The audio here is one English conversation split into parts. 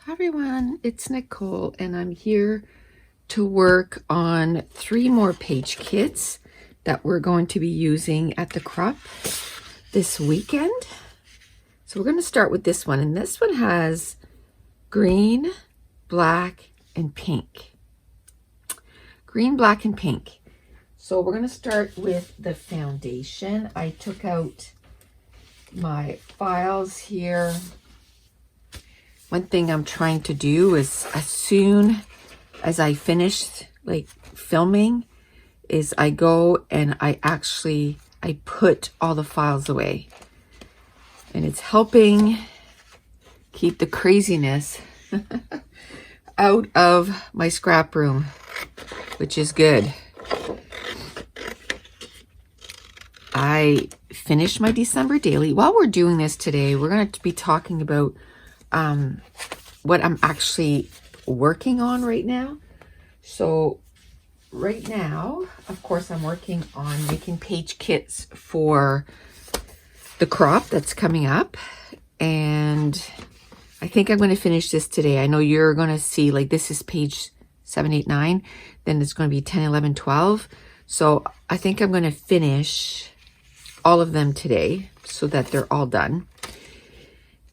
Hi everyone, it's Nicole and I'm here to work on 3 more page kits that we're going to be using at the crop this weekend. So we're going to start with this one, and this one has green, black, and pink. Green, black, and pink. So we're going to start with the foundation. I took out my files here. One thing I'm trying to do is, as soon as I finish filming, is I go and I put all the files away. And it's helping keep the craziness out of my scrap room, which is good. I finished my December daily. While we're doing this today, we're going to be talking about what I'm actually working on right now. So right now, of course, I'm working on making page kits for the crop that's coming up, and I think I'm going to finish this today. I know you're going to see, this is page 7, 8, 9, then it's going to be 10, 11, 12. So I think I'm going to finish all of them today so that they're all done.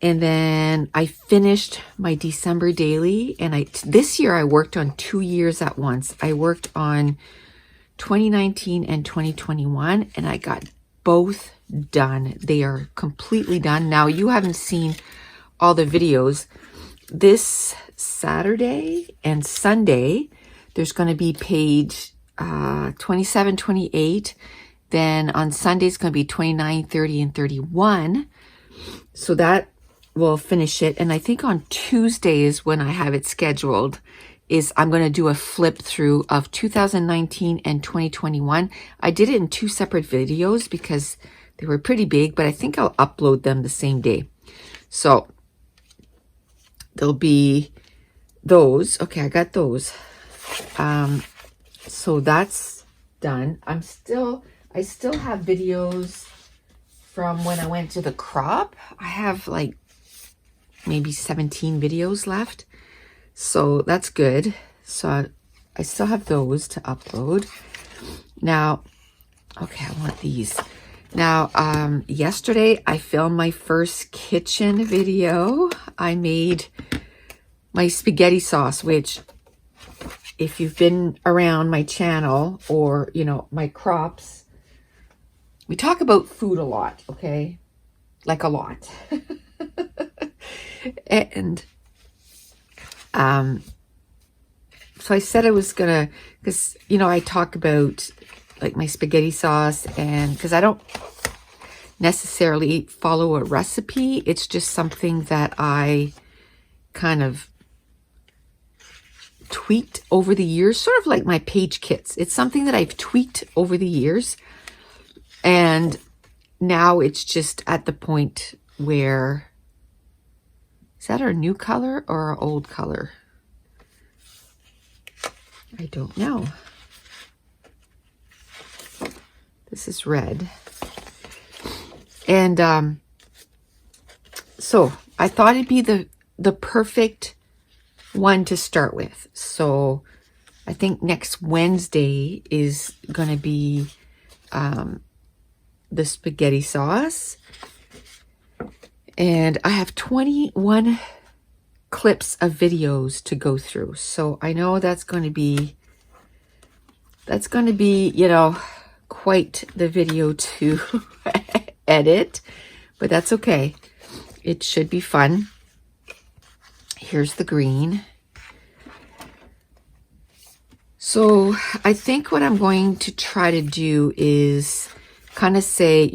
And then I finished my December daily, and this year I worked on 2 years at once. I worked on 2019 and 2021, and I got both done. They are completely done. Now, you haven't seen all the videos. This Saturday and Sunday, there's going to be page 27, 28. Then on Sunday, it's going to be 29, 30, and 31. So that will finish it. And I think on Tuesdays, when I have it scheduled, is I'm going to do a flip through of 2019 and 2021. I did it in 2 separate videos because they were pretty big, but I think I'll upload them the same day. So there'll be those. Okay, I got those. So that's done. I still have videos from when I went to the crop. I have maybe 17 videos left. So that's good. So I still have those to upload. Now, okay, I want these. Now, yesterday I filmed my first kitchen video. I made my spaghetti sauce, which, if you've been around my channel or, my crops, we talk about food a lot, okay? A lot. And so I said I was gonna, because I talk about my spaghetti sauce, and because I don't necessarily follow a recipe, it's just something that I kind of tweaked over the years, sort of like my page kits. It's something that I've tweaked over the years, and now it's just at the point where, is that our new color or our old color? I don't know. This is red. And so I thought it'd be the perfect one to start with. So I think next Wednesday is going to be the spaghetti sauce. And I have 21 clips of videos to go through. So I know that's going to be, quite the video to edit, but that's okay. It should be fun. Here's the green. So I think what I'm going to try to do is kind of say,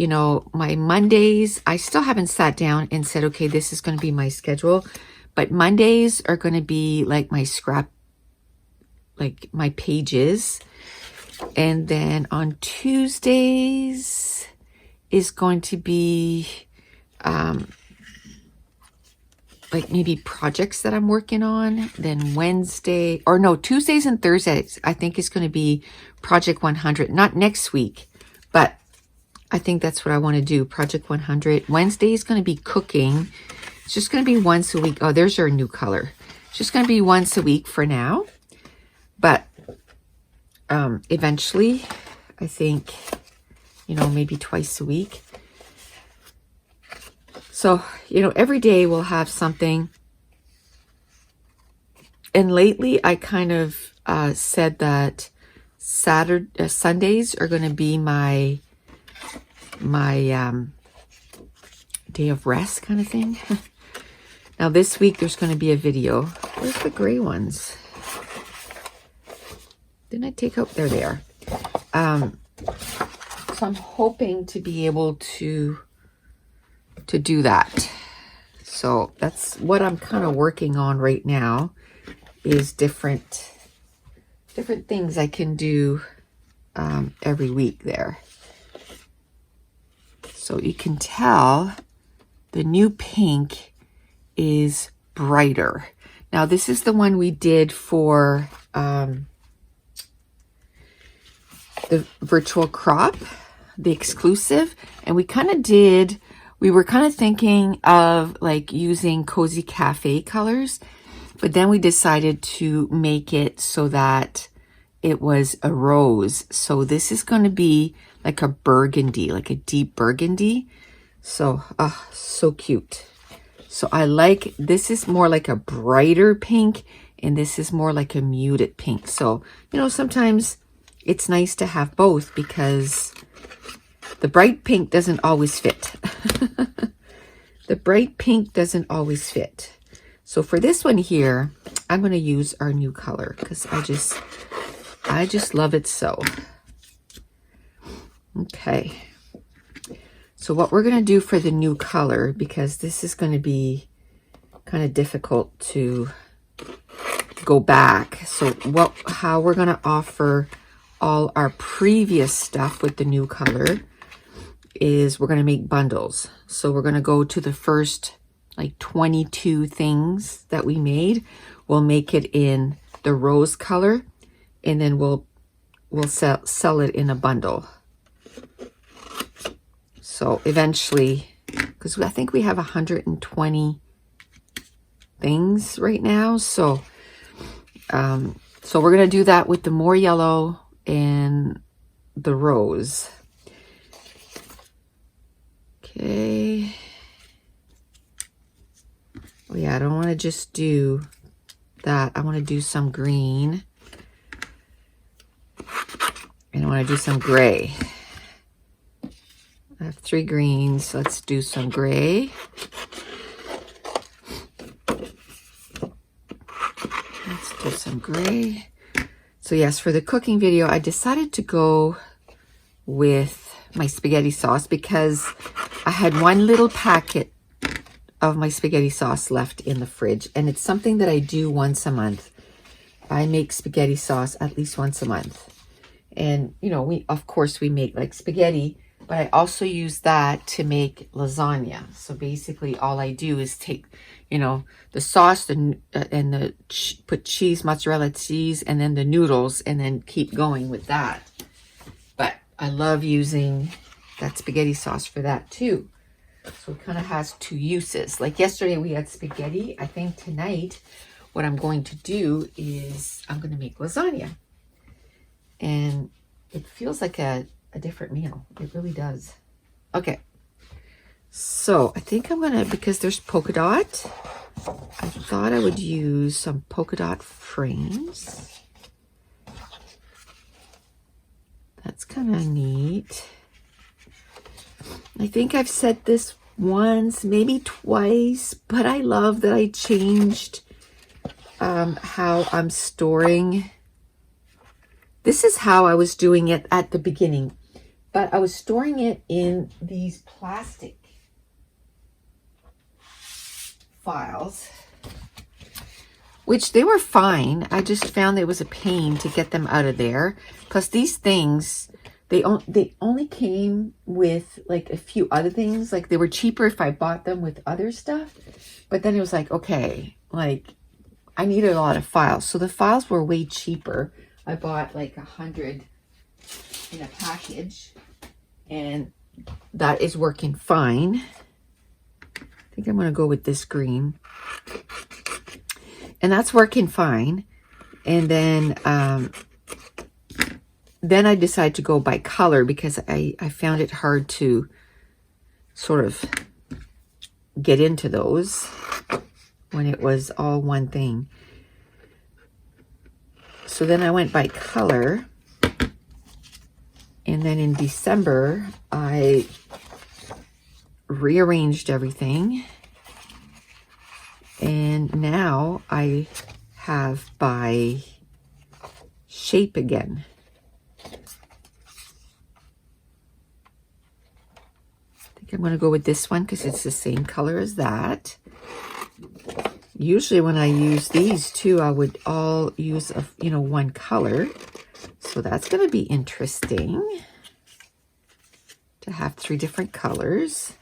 my Mondays, I still haven't sat down and said, okay, this is going to be my schedule, but Mondays are going to be my scrap, my pages. And then on Tuesdays is going to be maybe projects that I'm working on. Then Tuesdays and Thursdays, I think is going to be Project 100, not next week, but I think that's what I want to do, Project 100. Wednesday is going to be cooking. It's just going to be once a week. Oh, there's our new color. It's just going to be once a week for now. But eventually, I think, you know, maybe twice a week. So, you know, every day we'll have something. And lately, I kind of said that Sundays are going to be my day of rest kind of thing. Now this week there's going to be a video. Where's the gray ones? Didn't I take out? There they are. So I'm hoping to be able to do that. So that's what I'm kind of working on right now, is different things I can do every week there. So you can tell the new pink is brighter. Now this is the one we did for the virtual crop, the exclusive, and we were kind of thinking of like using Cozy Cafe colors, but then we decided to make it so that it was a rose. So this is going to be like a burgundy, like a deep burgundy. So, so cute. So I like, this is more like a brighter pink, and this is more like a muted pink. So, you know, sometimes it's nice to have both because the bright pink doesn't always fit. The bright pink doesn't always fit. So for this one here, I'm going to use our new color because I just love it so. Okay. So what we're going to do for the new color, because this is going to be kind of difficult to go back. So how we're going to offer all our previous stuff with the new color is we're going to make bundles. So we're going to go to the first like 22 things that we made. We'll make it in the rose color, and then we'll sell it in a bundle. So eventually, because I think we have 120 things right now. So so we're going to do that with the more yellow and the rose. Okay. Oh yeah, I don't want to just do that. I want to do some green. And I want to do some gray. I have 3 greens. Let's do some gray. Let's do some gray. So yes, for the cooking video, I decided to go with my spaghetti sauce because I had one little packet of my spaghetti sauce left in the fridge, and it's something that I do once a month. I make spaghetti sauce at least once a month. And, you know, of course we make like spaghetti, but I also use that to make lasagna. So basically all I do is take, you know, the sauce put cheese, mozzarella cheese, and then the noodles, and then keep going with that. But I love using that spaghetti sauce for that too. So it kind of has 2 uses. Like yesterday we had spaghetti. I think tonight what I'm going to do is I'm going to make lasagna. And it feels like a different meal. It really does. Okay. So I think I'm going to, because there's polka dot, I thought I would use some polka dot frames. That's kind of neat. I think I've said this once, maybe twice, but I love that I changed how I'm storing. This is how I was doing it at the beginning, but I was storing it in these plastic files, which they were fine. I just found it was a pain to get them out of there because these things, they only came with like a few other things. Like they were cheaper if I bought them with other stuff, but then it was like, okay, like I needed a lot of files. So the files were way cheaper. I bought like 100 in a package, and that is working fine. I think I'm going to go with this green. And that's working fine. And then I decided to go by color because I found it hard to sort of get into those when it was all one thing. So then I went by color. And then in December, I rearranged everything. And now I have by shape again. I think I'm going to go with this one because it's the same color as that. Usually when I use these two, I would all use one color. So that's going to be interesting to have 3 different colors.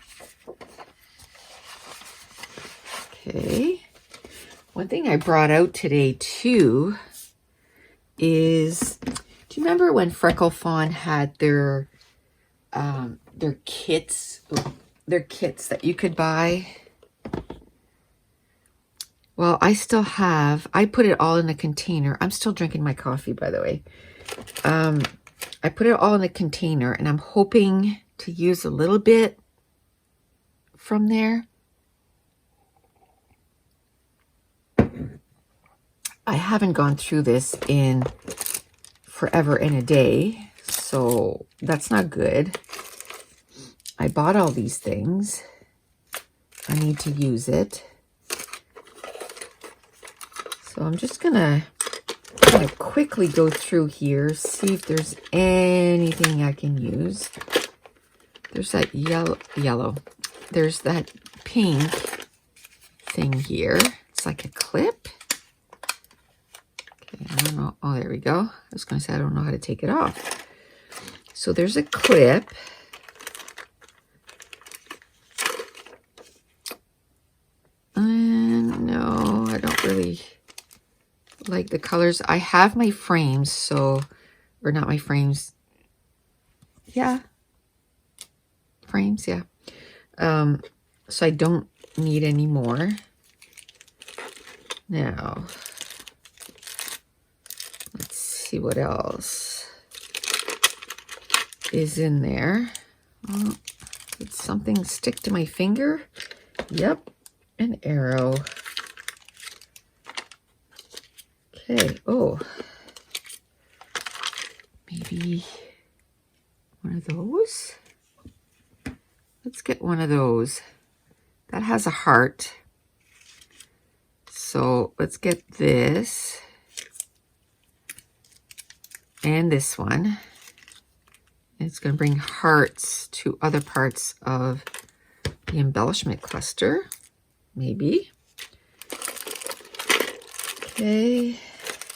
Okay. One thing I brought out today too is, do you remember when Freckle Fawn had their kits that you could buy? Well, I still have, I put it all in a container. I'm still drinking my coffee, by the way. I put it all in a container and I'm hoping to use a little bit from there. I haven't gone through this in forever and a day, so that's not good. I bought all these things. I need to use it. So I'm just gonna kind of quickly go through here, see if there's anything I can use. There's that yellow. There's that pink thing here. It's like a clip. Okay, I don't know. Oh, there we go. I was going to say I don't know how to take it off. So there's a clip. No, I don't really like the colors. I have my frames, so, or not my frames. Yeah. Frames, yeah. So I don't need any more. Now, let's see what else is in there. Oh, did something stick to my finger? Yep, an arrow. Okay, oh, maybe one of those. Let's get one of those. That has a heart. So let's get this and this one. It's going to bring hearts to other parts of the embellishment cluster, maybe. Okay,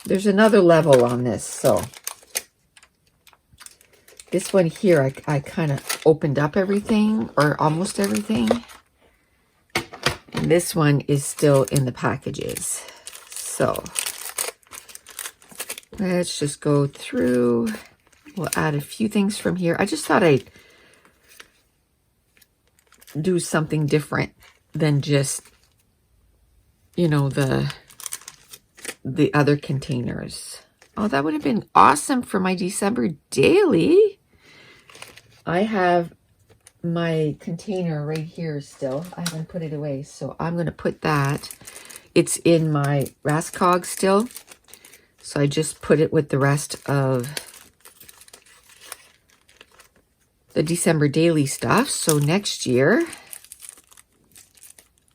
there's another level on this. So this one here, I kind of opened up everything, or almost everything. And this one is still in the packages. So let's just go through. We'll add a few things from here. I just thought I'd do something different than just, you know, the other containers. Oh, that would have been awesome for my December daily. I have my container right here still. I haven't put it away, so I'm going to put that. It's in my Rascog still, so I just put it with the rest of the December daily stuff. So next year,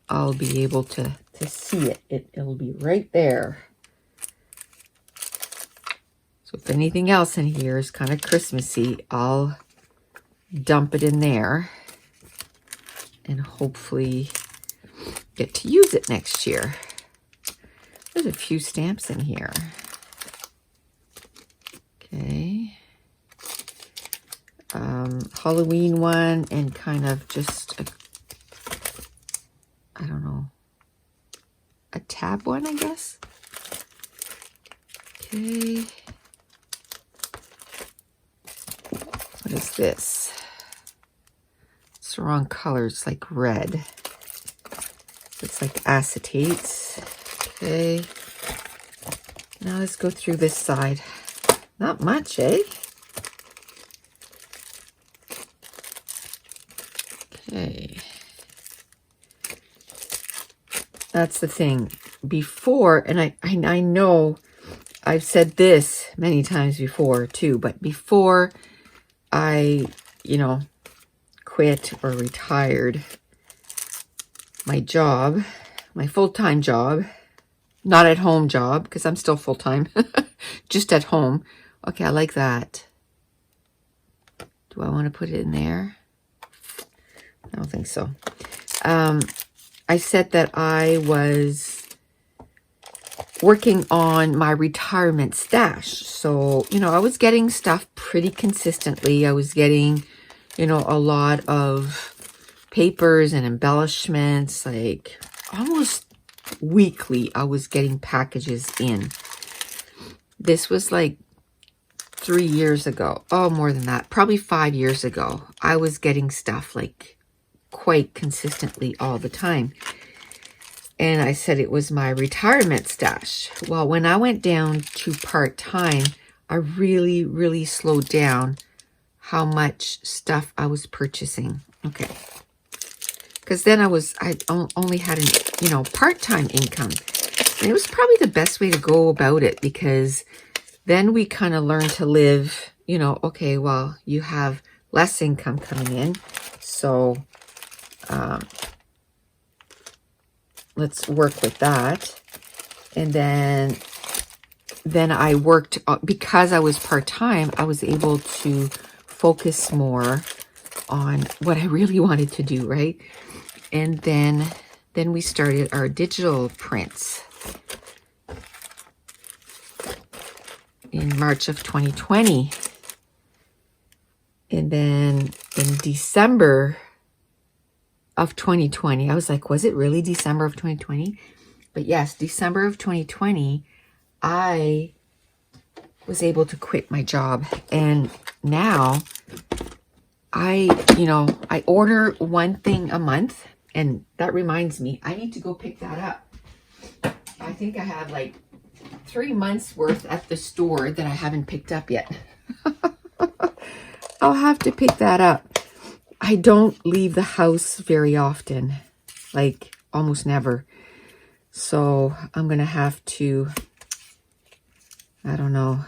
I'll be able to see it. It'll be right there. So if anything else in here is kind of Christmassy, I'll dump it in there and hopefully get to use it next year. There's a few stamps in here. Okay. Halloween one and kind of just I don't know, a tab one, I guess. Okay. What is this? It's the wrong color. It's like red. It's like acetates. Okay. Now let's go through this side. Not much, eh? Okay. That's the thing. Before, and I know I've said this many times before too, but before I, quit or retired my job, my full-time job, not at home job, because I'm still full-time, just at home. Okay, I like that. Do I want to put it in there? I don't think so. I said that I was working on my retirement stash. So, I was getting stuff pretty consistently. I was getting, a lot of papers and embellishments, like almost weekly I was getting packages in. This was like 3 years ago. Oh, more than that. Probably 5 years ago. I was getting stuff like quite consistently all the time. And I said it was my retirement stash. Well, when I went down to part-time, I really, really slowed down how much stuff I was purchasing. Okay. Because then I only had an, part-time income. And it was probably the best way to go about it, because then we kind of learn to live, okay, well, you have less income coming in. So, let's work with that. And then I worked, because I was part-time, I was able to focus more on what I really wanted to do, right? And then we started our digital prints in March of 2020. And then in December of 2020, I was like, was it really December of 2020? But yes, December of 2020, I was able to quit my job. And now I order one thing a month. And that reminds me, I need to go pick that up. I think I have like 3 months worth at the store that I haven't picked up yet. I'll have to pick that up. I don't leave the house very often, like almost never. So I'm going to have to, I don't know. I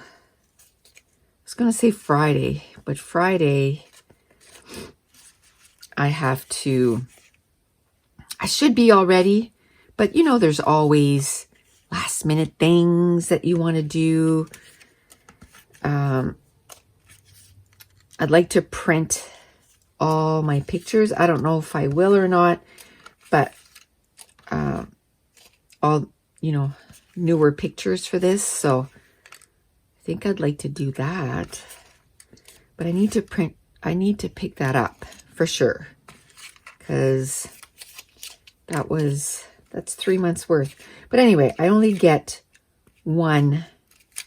was going to say Friday, but Friday I should be all ready. But there's always last minute things that you want to do. I'd like to print all my pictures. I don't know if I will or not, but all, newer pictures for this. So I think I'd like to do that, but I need to pick that up for sure. Cause that's 3 months worth. But anyway, I only get one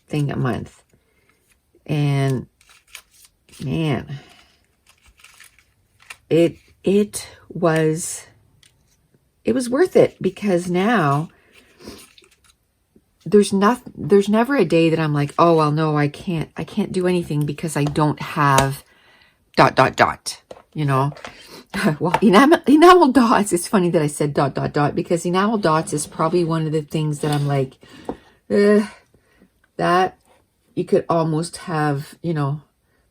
thing a month. And man, it was worth it, because now there's never a day that I'm like, oh, well, no, I can't do anything because I don't have ... Well, enamel dots, it's funny that I said ... because enamel dots is probably one of the things that I'm like, that you could almost have,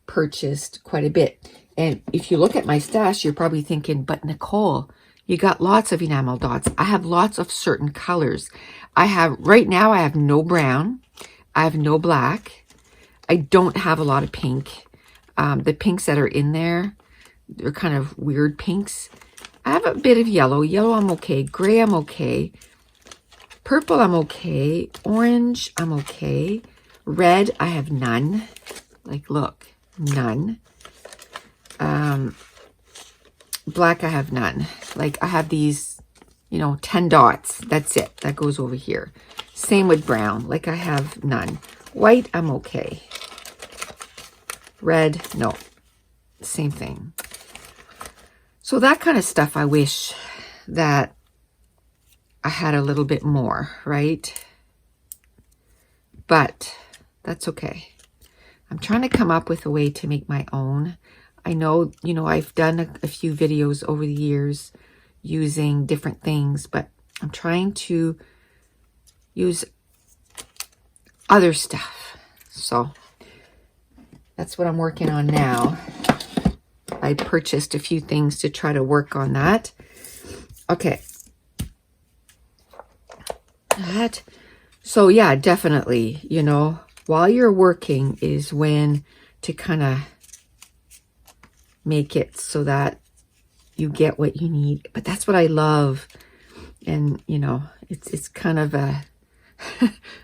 purchased quite a bit. And if you look at my stash, you're probably thinking, but Nicole, you got lots of enamel dots. I have lots of certain colors. Right now, I have no brown. I have no black. I don't have a lot of pink. The pinks that are in there, they're kind of weird pinks. I have a bit of yellow. Yellow, I'm okay. Gray, I'm okay. Purple, I'm okay. Orange, I'm okay. Red, I have none. Like, look, none. Black, I have none. Like, I have these, 10 dots. That's it. That goes over here. Same with brown. Like, I have none. White, I'm okay. Red, no. Same thing. So that kind of stuff, I wish that I had a little bit more, right? But that's okay. I'm trying to come up with a way to make my own. I know, you know, I've done a few videos over the years using different things, but I'm trying to use other stuff. So that's what I'm working on now. I purchased a few things to try to work on that. Okay. So yeah, definitely, you know, while you're working is when to kind of make it so that you get what you need. But that's what I love. And, you know, it's kind of a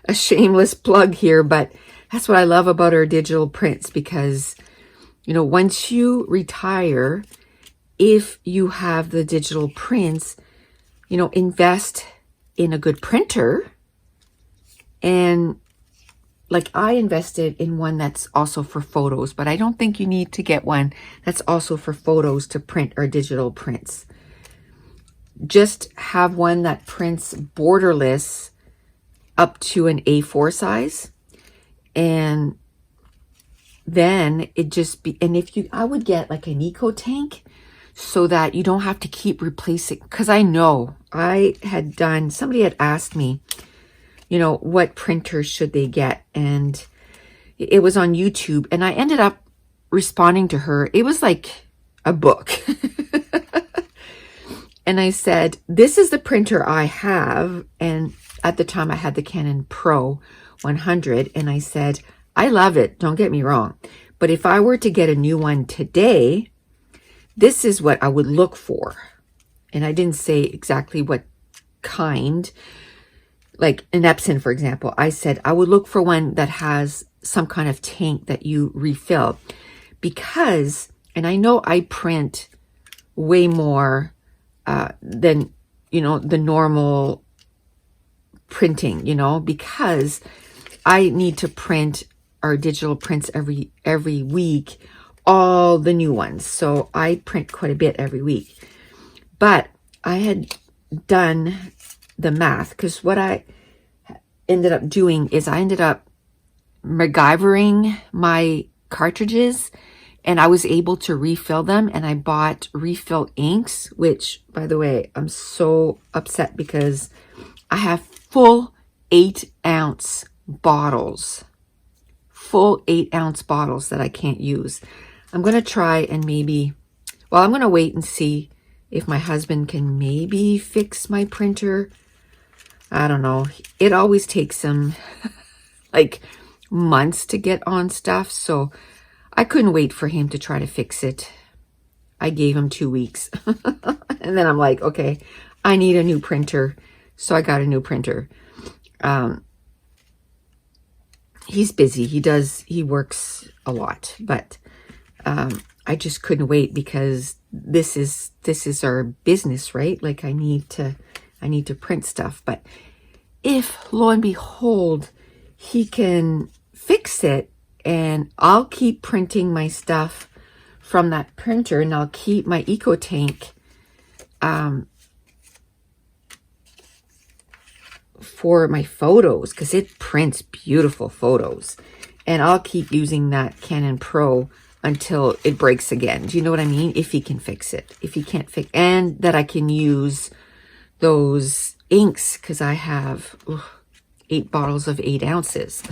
a shameless plug here, but that's what I love about our digital prints, because, you know, once you retire, if you have the digital prints, you know, invest in a good printer. And like I invested in one that's also for photos, but I don't think you need to get one that's also for photos to print our digital prints. Just have one that prints borderless up to an A4 size. And then it just be, and if you, I would get like an eco tank so that you don't have to keep replacing. Cause I know I had done, somebody had asked me, you know, what printers should they get? And it was on YouTube, and I ended up responding to her. It was like a book. And I said, this is the printer I have. And at the time I had the Canon Pro 100. And I said, I love it. Don't get me wrong. But if I were to get a new one today, this is what I would look for. And I didn't say exactly what kind. Like an Epson, for example, I said I would look for one that has some kind of tank that you refill, because, and I know I print way more than, you know, the normal printing, you know, because I need to print our digital prints every week, all the new ones. So I print quite a bit every week. But I had done the math, because what I ended up doing is I ended up MacGyvering my cartridges, and I was able to refill them, and I bought refill inks, which, by the way, I'm so upset because I have full 8-ounce bottles, full 8-ounce bottles that I can't use. I'm going to try and maybe, well, I'm going to wait and see if my husband can maybe fix my printer. I don't know. It always takes him like months to get on stuff. So I couldn't wait for him to try to fix it. I gave him 2 weeks. And then I'm like, okay, I need a new printer. So I got a new printer. He's busy. He works a lot, but I just couldn't wait, because this is our business, right? Like I need to print stuff. But if, lo and behold, he can fix it, and I'll keep printing my stuff from that printer, and I'll keep my eco tank for my photos, because it prints beautiful photos, and I'll keep using that Canon Pro until it breaks again. Do you know what I mean? If he can fix it. If he can't fix, and that I can use those inks, because I have 8 bottles of 8 ounces.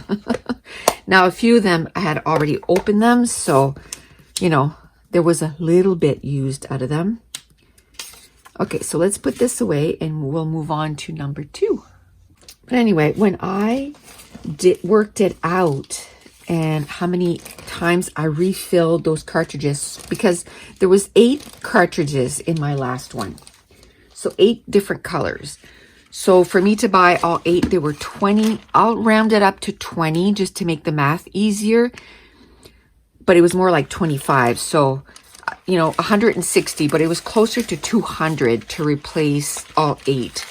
Now, a few of them, I had already opened them, so, you know, there was a little bit used out of them. Okay, so let's put this away, and we'll move on to number 2. But anyway, when I worked it out, and how many times I refilled those cartridges, because there was 8 cartridges in my last one. So 8 different colors. So for me to buy all 8, there were 20. I'll round it up to 20 just to make the math easier. But it was more like 25. So, you know, 160, but it was closer to 200 to replace all 8.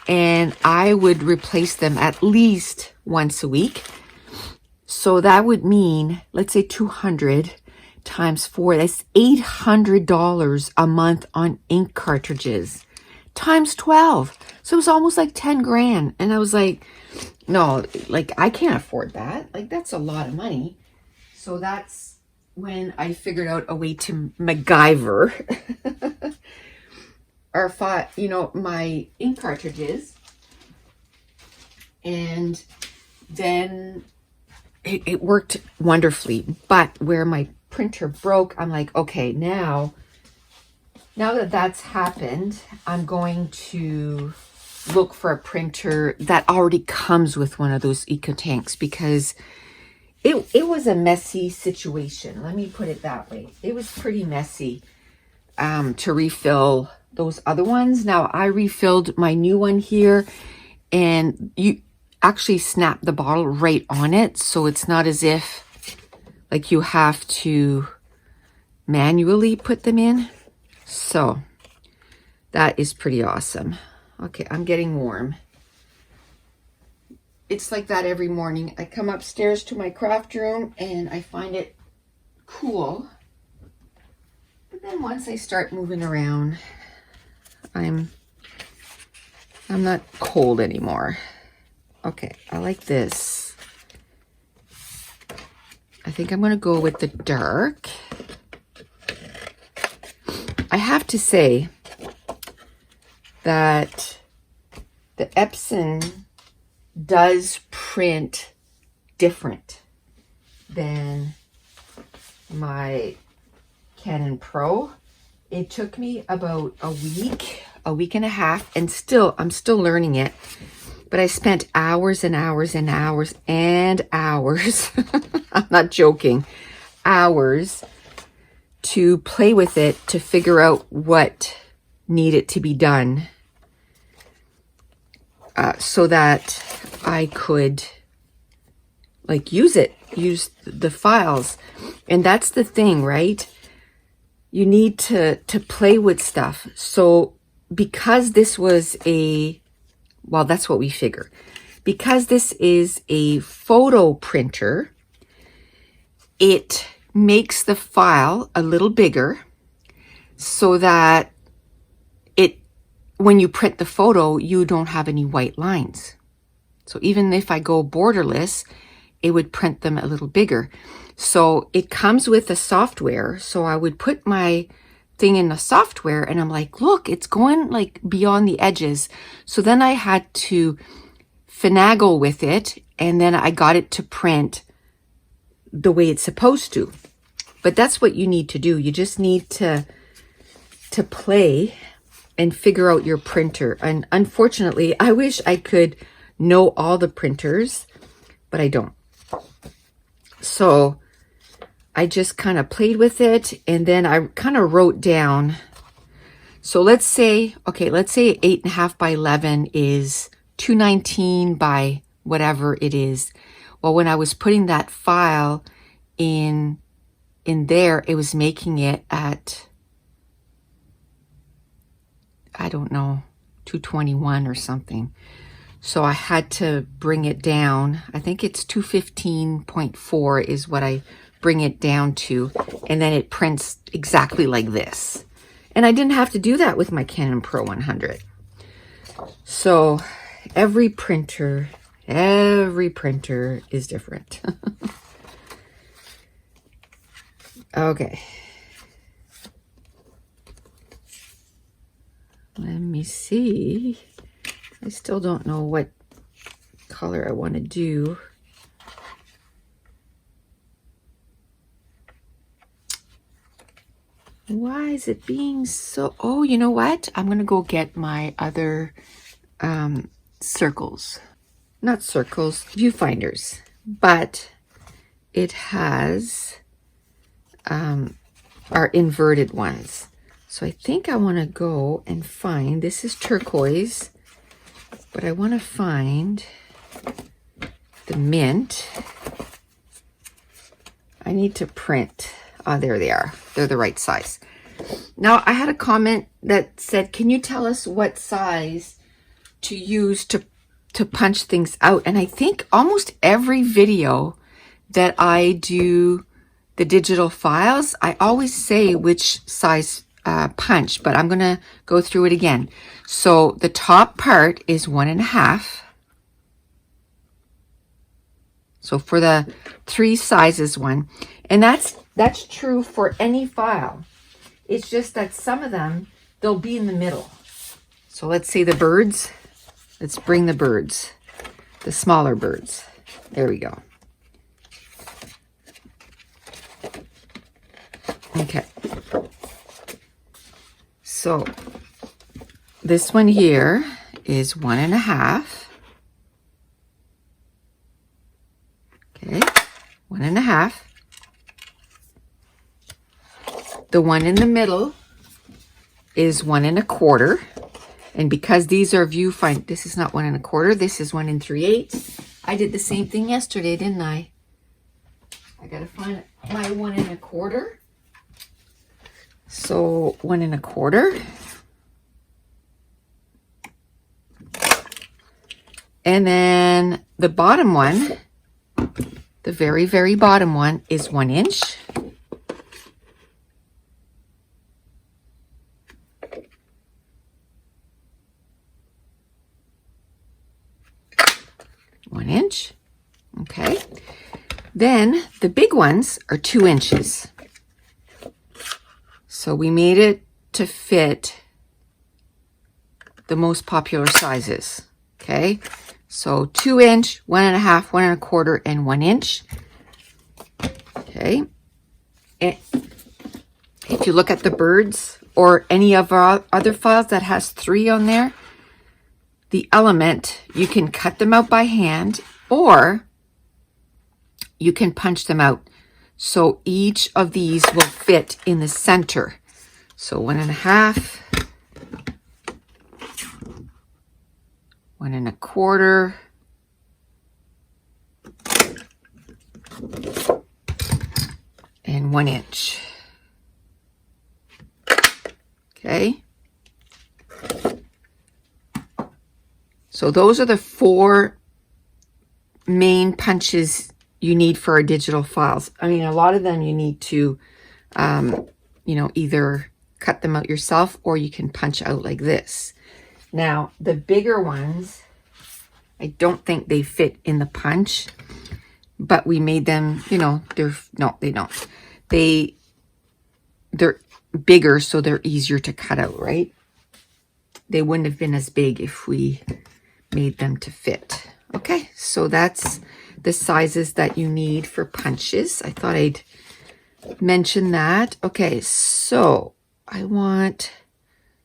And I would replace them at least once a week. So that would mean, let's say 200 times 4, that's $800 a month on ink cartridges. times 12. So it was almost like 10 grand. And I was like, no, like I can't afford that. Like that's a lot of money. So that's when I figured out a way to MacGyver my ink cartridges. And then it worked wonderfully. But where my printer broke, I'm like, okay, now that that's happened, I'm going to look for a printer that already comes with one of those eco tanks, because it was a messy situation. Let me put it that way. It was pretty messy to refill those other ones. Now I refilled my new one here, and you actually snap the bottle right on it, so it's not as if like you have to manually put them in. So that is pretty awesome. Okay, I'm getting warm. It's like that every morning. I come upstairs to my craft room and I find it cool. But then once I start moving around, I'm not cold anymore. Okay, I like this. I think I'm gonna go with the dark. I have to say that the Epson does print different than my Canon Pro. It took me about a week and a half, and I'm still learning it. But I spent hours and hours and hours and hours, I'm not joking, hours to play with it to figure out what needed to be done so that I could like use the files. And that's the thing, right? You need to play with stuff. So because this was that's what we figure. Because this is a photo printer, it makes the file a little bigger so that when you print the photo, you don't have any white lines. So even if I go borderless, it would print them a little bigger. So it comes with the software. So I would put my thing in the software and I'm like, look, it's going like beyond the edges. So then I had to finagle with it, and then I got it to print the way it's supposed to. But that's what you need to do. You just need to play and figure out your printer. And unfortunately, I wish I could know all the printers, but I don't. So I just kind of played with it, and then I kind of wrote down. So let's say 8.5 by 11 is 219 by whatever it is. Well, when I was putting that file in there, it was making it at, I don't know, 221 or something. So I had to bring it down. I think it's 215.4 is what I bring it down to. And then it prints exactly like this. And I didn't have to do that with my Canon Pro 100. So every printer is different. Okay. Let me see. I still don't know what color I want to do. Why is it being so... Oh, you know what? I'm going to go get my other circles. Not circles, viewfinders. But it has our inverted ones. So I think I want to go and find... This is turquoise. But I want to find the mint. I need to print. Oh, there they are. They're the right size. Now, I had a comment that said, can you tell us what size to use to punch things out? And I think almost every video that I do the digital files, I always say which size punch, but I'm going to go through it again. So the top part is 1.5. So for the 3 sizes one, and that's true for any file. It's just that some of them, they'll be in the middle. So let's say the birds. Let's bring the birds, the smaller birds. There we go. Okay. So this one here is 1.5. Okay, 1.5. The one in the middle is 1.25. And because these are viewfinder, this is not 1.25, this is 1 3/8. I did the same thing yesterday, didn't I? I gotta find my 1.25. So 1.25. And then the bottom one, the very, very bottom one is 1 inch. Okay. Then the big ones are 2 inches. So we made it to fit the most popular sizes. Okay. So 2 inch, 1.5, 1.25, and 1 inch. Okay. And if you look at the birds or any of our other files that has 3 on there, the element, you can cut them out by hand or you can punch them out. So each of these will fit in the center. So 1.5, 1.25, and 1 inch. Okay. So those are the 4 main punches you need for our digital files. I mean, a lot of them you need to, either cut them out yourself or you can punch out like this. Now, the bigger ones, I don't think they fit in the punch, but we made them, they don't. They're bigger, so they're easier to cut out, right? They wouldn't have been as big if we made them to fit. Okay, so that's the sizes that you need for punches. I thought I'd mention that. Okay, so I want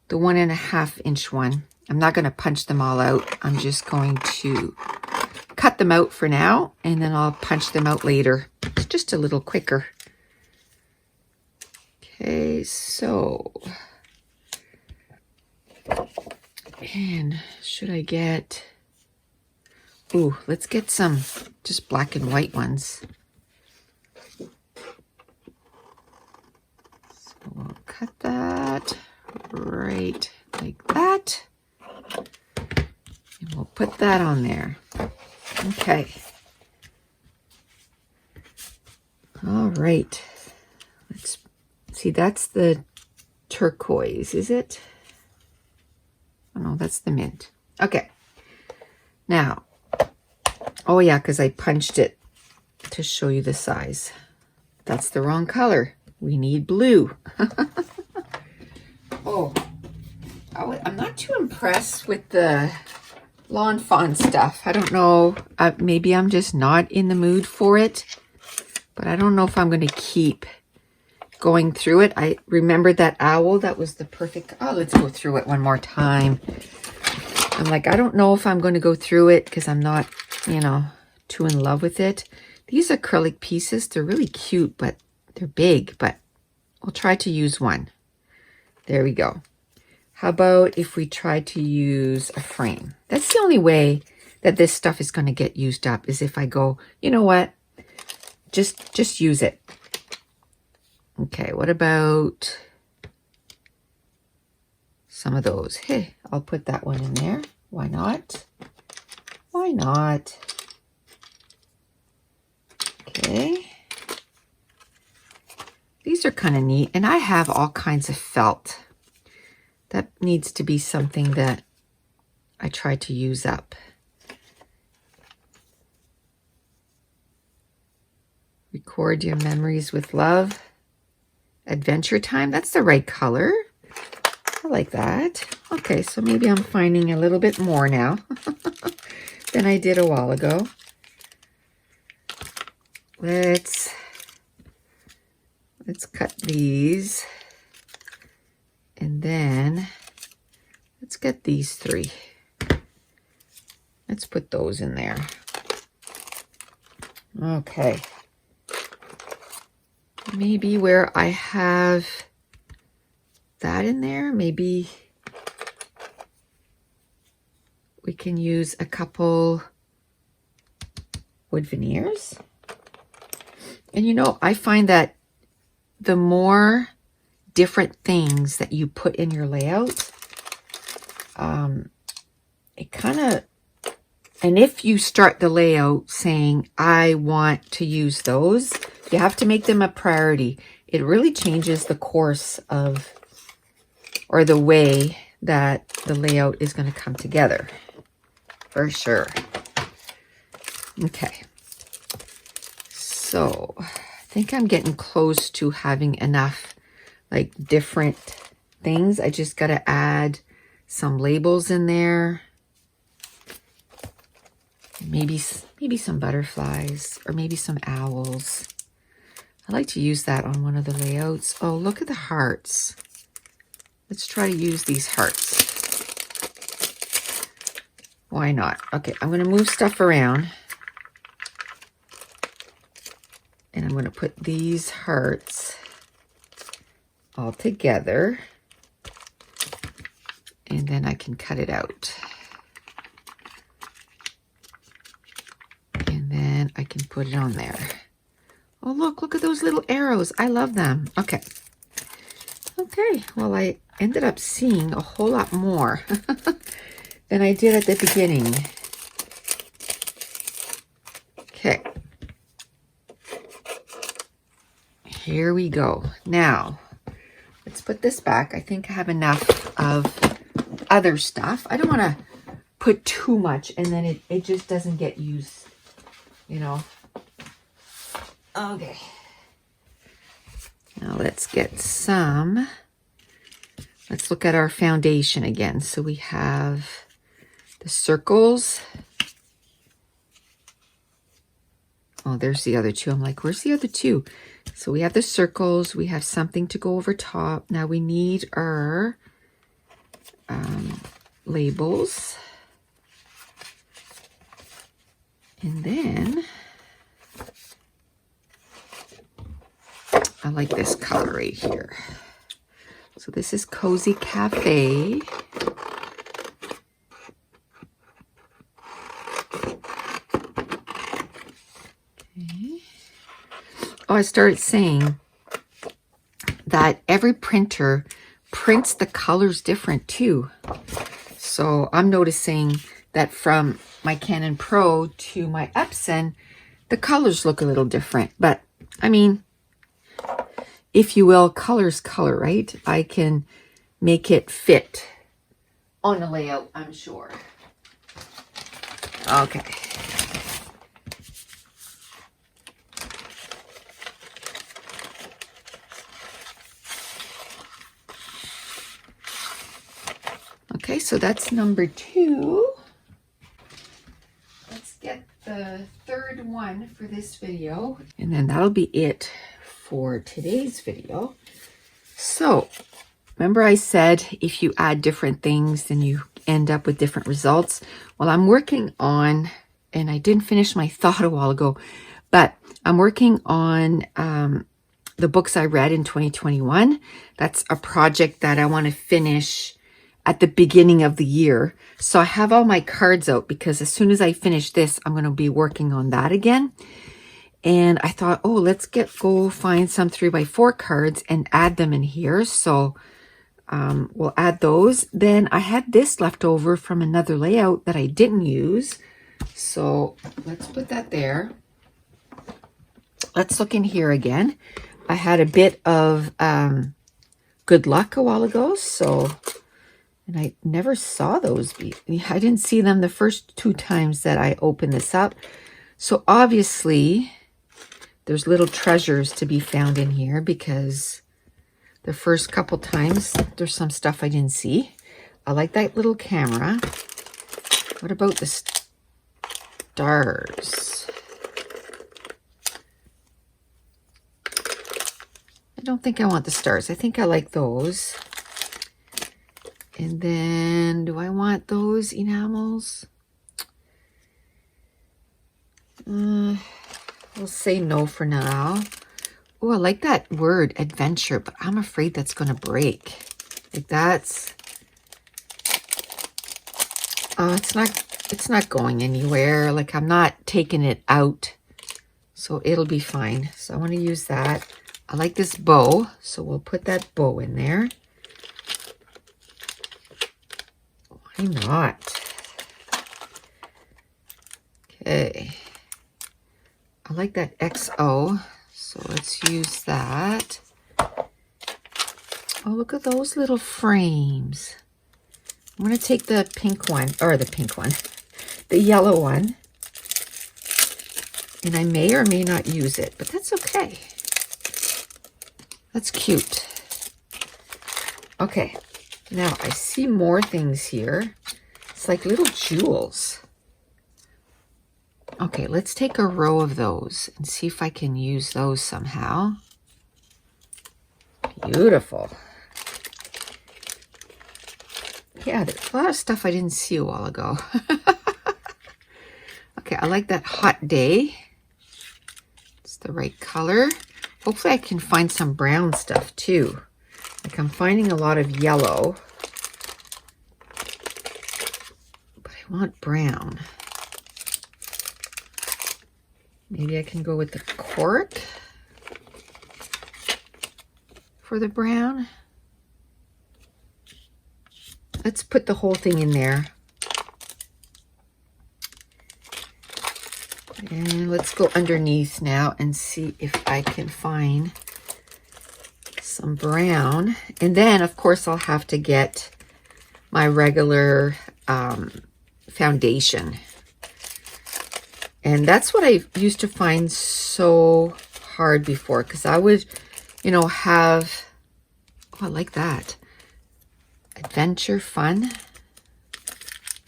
the 1.5 inch one. I'm not going to punch them all out. I'm just going to cut them out for now, and then I'll punch them out later. It's just a little quicker. Okay, so, and should I get, let's get some just black and white ones. So we'll cut that right like that. And we'll put that on there. Okay. All right. Let's see, that's the turquoise, is it? Oh no, that's the mint. Okay. Now, oh yeah, because I punched it to show you the size. That's the wrong color. We need blue. Oh, I'm not too impressed with the lawn fawn stuff. I don't know. Maybe I'm just not in the mood for it. But I don't know if I'm going to keep going through it. I remembered that owl. That was the perfect. Oh, let's go through it one more time. I'm like, I don't know if I'm going to go through it because I'm not, too in love with it. These acrylic pieces, they're really cute, but they're big. But we'll try to use one. There we go. How about if we try to use a frame? That's the only way that this stuff is going to get used up, is if I go, you know what? Just use it. Okay, what about some of those? Hey, I'll put that one in there. Why not? Why not? Okay. These are kind of neat, and I have all kinds of felt. That needs to be something that I try to use up. Record your memories with love. Adventure time. That's the right color. I like that. Okay, so maybe I'm finding a little bit more now than I did a while ago. Let's cut these. And then let's get these 3. Let's put those in there. Okay. Maybe where I have that in there, maybe we can use a couple wood veneers. And you know, I find that the more different things that you put in your layout, it kind of, and if you start the layout saying, I want to use those, you have to make them a priority. It really changes the course of, or the way that the layout is going to come together, for sure. Okay. So I think I'm getting close to having enough like different things. I just got to add some labels in there. Maybe some butterflies or maybe some owls. I like to use that on one of the layouts. Oh, look at the hearts. Let's try to use these hearts. Why not? Okay, I'm going to move stuff around. And I'm going to put these hearts all together. And then I can cut it out. And then I can put it on there. Oh, look at those little arrows. I love them. Okay. Okay, well, I ended up seeing a whole lot more than I did at the beginning. Okay. Here we go. Now, let's put this back. I think I have enough of other stuff. I don't want to put too much and then it just doesn't get used, you know. Okay. Now let's get some. Let's look at our foundation again. So we have the circles. Oh, there's the other 2. I'm like, where's the other 2? So we have the circles. We have something to go over top. Now we need our labels. And then I like this color right here. So this is Cozy Cafe. Okay. Oh, I started saying that every printer prints the colors different too. So I'm noticing that from my Canon Pro to my Epson, the colors look a little different. But I mean, if you will, color's color, right? I can make it fit on a layout, I'm sure. Okay. Okay, so that's number 2. Let's get the 3rd one for this video. And then that'll be it for today's video. So, remember I said if you add different things, then you end up with different results. Well, I'm working on, and I didn't finish my thought a while ago, but I'm working on the books I read in 2021. That's a project that I want to finish at the beginning of the year. So I have all my cards out because as soon as I finish this, I'm going to be working on that again. And I thought, oh, let's go find some 3x4 cards and add them in here. So we'll add those. Then I had this left over from another layout that I didn't use. So let's put that there. Let's look in here again. I had a bit of good luck a while ago, so, and I never saw those. I didn't see them the first 2 times that I opened this up. So obviously there's little treasures to be found in here, because the first couple times there's some stuff I didn't see. I like that little camera. What about the stars? I don't think I want the stars. I think I like those. And then, do I want those enamels? We'll say no for now. Oh, I like that word, adventure, but I'm afraid that's going to break. Like that's... it's not going anywhere. Like I'm not taking it out. So it'll be fine. So I want to use that. I like this bow, so we'll put that bow in there. Why not? Okay. I like that XO, so let's use that. Oh, look at those little frames. I'm going to take the pink one, or the pink one, the yellow one. And I may or may not use it, but that's okay. That's cute. Okay, now I see more things here. It's like little jewels. Okay, let's take a row of those and see if I can use those somehow. Beautiful. Yeah, there's a lot of stuff I didn't see a while ago. Okay, I like that hot day. It's the right color. Hopefully I can find some brown stuff too. Like I'm finding a lot of yellow, but I want brown. Maybe I can go with the cork for the brown. Let's put the whole thing in there. And let's go underneath now and see if I can find some brown. And then, of course, I'll have to get my regular foundation. And that's what I used to find so hard before, because I would, you know, have, oh, I like that. Adventure, fun.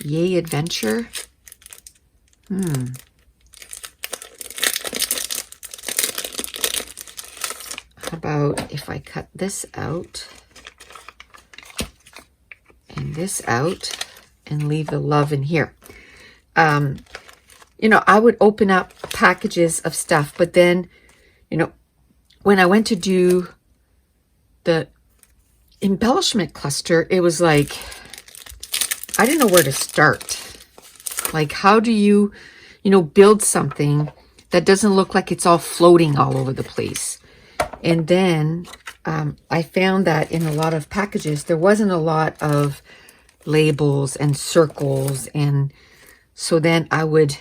Yay, adventure. How about if I cut this out and this out and leave the love in here? You know, I would open up packages of stuff, but then, you know, when I went to do the embellishment cluster, it was like, I didn't know where to start. Like, how do you, you know, build something that doesn't look like it's all floating all over the place? And then I found that in a lot of packages, there wasn't a lot of labels and circles. And so then I would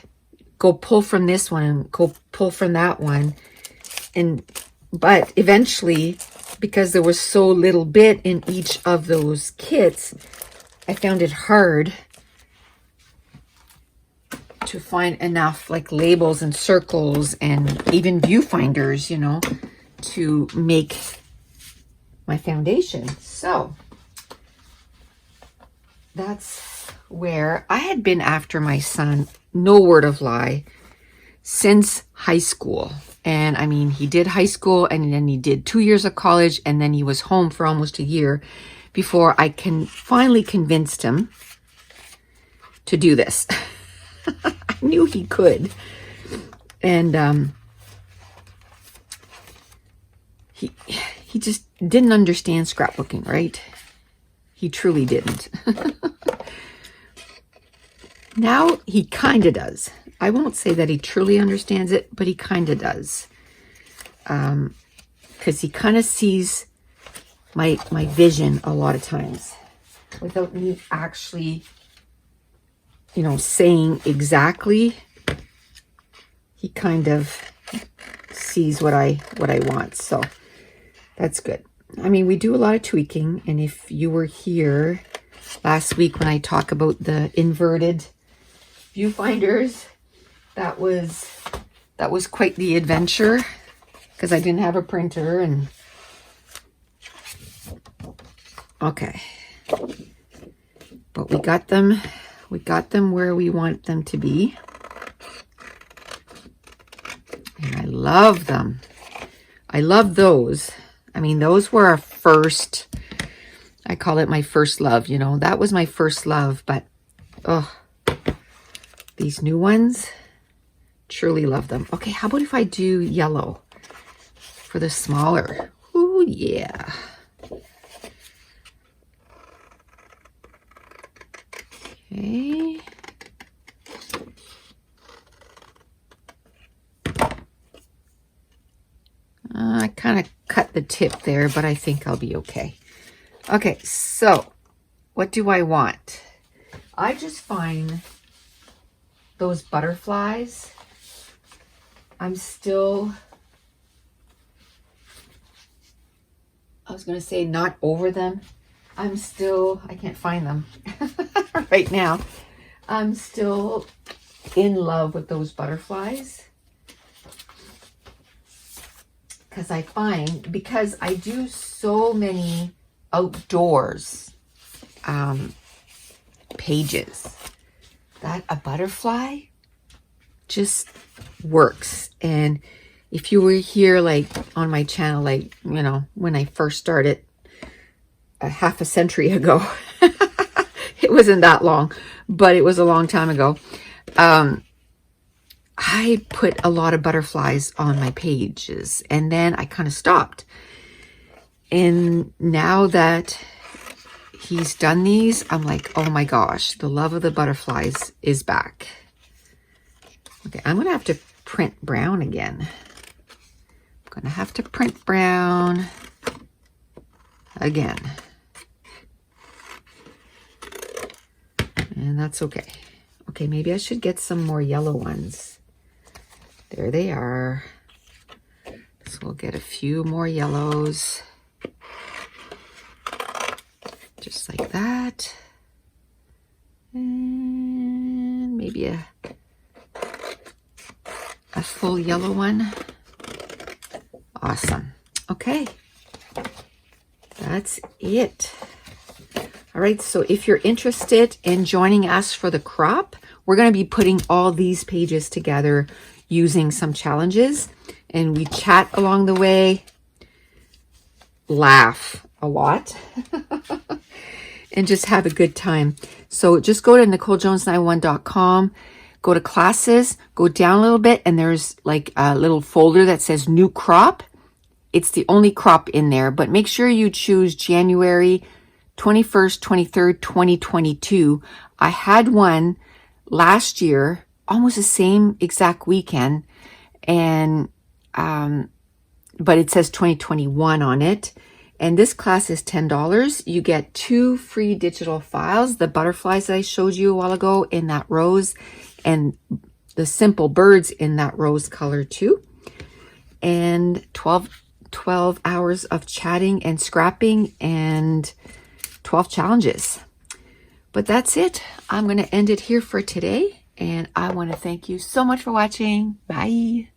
go pull from this one and go pull from that one. But eventually, because there was so little bit in each of those kits, I found it hard to find enough like labels and circles and even viewfinders, you know, to make my foundation. So that's where I had been after my son, no word of lie, since high school. And I mean, he did high school and then he did 2 years of college, and then he was home for almost a year before I finally convinced him to do this. I knew he could. And he just didn't understand scrapbooking, right? He truly didn't. Now he kind of does. I won't say that he truly understands it, but he kind of does. Because he kind of sees my vision a lot of times without me actually, you know, saying exactly. He kind of sees what I want. So That's good. I mean, we do a lot of tweaking, and if you were here last week when I talk about the inverted viewfinders, that was quite the adventure because I didn't have a printer. And okay, but we got them where we want them to be, and I love them. I love those. I mean, those were our first, I call it my first love, you know, that was my first love. But oh, these new ones, truly love them. Okay, how about if I do yellow for the smaller? Ooh, yeah. Okay. I kind of cut the tip there, but I think I'll be okay. Okay, so what do I want? I just find those butterflies, I was going to say not over them. I can't find them right now. I'm still in love with those butterflies. Because I do so many outdoors pages, that a butterfly just works. And if you were here like on my channel, like, you know, when I first started a half a century ago, it wasn't that long, but it was a long time ago. I put a lot of butterflies on my pages, and then I kind of stopped. And now that he's done these, I'm like, oh my gosh, the love of the butterflies is back. Okay, I'm going to have to print brown again. I'm going to have to print brown again. And that's okay. Okay, maybe I should get some more yellow ones. There they are. So we'll get a few more yellows. Just like that. And maybe a full yellow one. Awesome. Okay. That's it. All right, so if you're interested in joining us for the crop, we're going to be putting all these pages together using some challenges, and we chat along the way, laugh a lot, and just have a good time. So just go to NicoleJones91.com, go to classes, go down a little bit, and there's like a little folder that says new crop. It's the only crop in there, but make sure you choose January 21st, 23rd, 2022. I had one last year, almost the same exact weekend, and but it says 2021 on it. And this class is $10. You get 2 free digital files, the butterflies that I showed you a while ago in that rose, and the simple birds in that rose color too, and 12 hours of chatting and scrapping, and 12 challenges. But that's it. I'm going to end it here for today. And I want to thank you so much for watching. Bye.